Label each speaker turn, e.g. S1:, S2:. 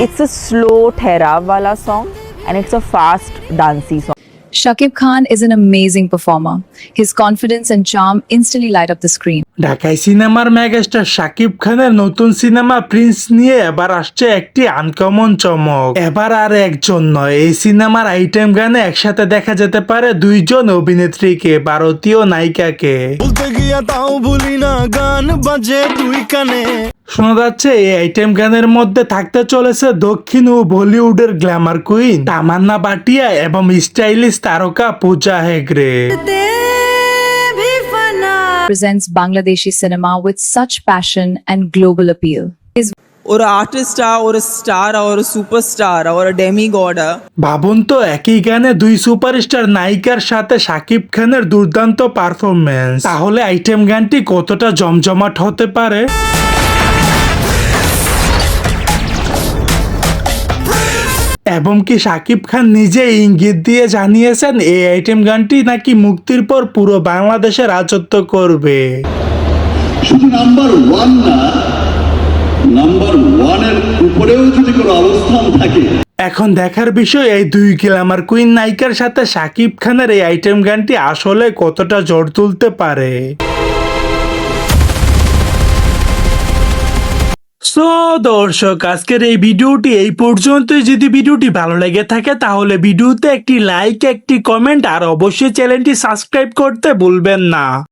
S1: It's a slow ठहराव वाला song and it's a fast dancey song.
S2: Shakib Khan is an amazing performer. His confidence and charm instantly light up the screen.
S3: ঢাকাই সিনেমার megastar Shakib খানের নতুন cinema Prince নিয়ে এবার আসছে একটি আনকমন চমক। এবার আর একজন নয়, এই সিনেমার আইটেম গানে একসাথে দেখা যেতে পারে দুইজন অভিনেত্রীকে, ভারতীয় নায়িকাকে।
S4: বলতে গিয়া তাও ভুলি না গান বাজে তুই কানে।
S3: শোনা যাচ্ছে এই আইটেম গানের মধ্যে থাকতে চলেছে দক্ষিণ ও বলিউডের গ্ল্যামার কুইন তামান্না ভাটিয়া এবং স্টাইলিশ তারকা পূজা Hegde.
S2: Presents Bangladeshi cinema with such passion and global appeal.
S5: ஒரு ஆர்டிஸ்டா ஒரு ஸ்டாரா ஒரு சூப்பர் ஸ்டாரா ஒரு ডেমিগডা
S3: ভাবুন তো, একই গানে দুই সুপারস্টার নায়িকার সাথে শাকিব খানের দুর্দান্ত পারফরমেন্স, তাহলে আইটেম গানটি কতটা জমজমাট হতে পারে। এবং কি শাকিব খান নিজে ইঙ্গিত দিয়ে জানিয়েছেন এই আইটেম গানটি নাকি মুক্তির পর পুরো বাংলাদেশে রাজত্ব করবে।
S6: শুধু নাম্বার ওয়ান না, নাম্বার ওয়ানের উপরেও যদি কোনো অবস্থান থাকে।
S3: এখন দেখার বিষয় এই দুই গ্ল্যামার কুইন নায়িকার সাথে শাকিব খানের এই আইটেম গানটি আসলে কতটা জোর তুলতে পারে। সো দর্শক, আজকের এই ভিডিওটি এই পর্যন্তই। যদি ভিডিওটি ভালো লেগে থাকে তাহলে ভিডিওতে একটি লাইক, একটি কমেন্ট আর অবশ্যই চ্যানেলটি সাবস্ক্রাইব করতে ভুলবেন না।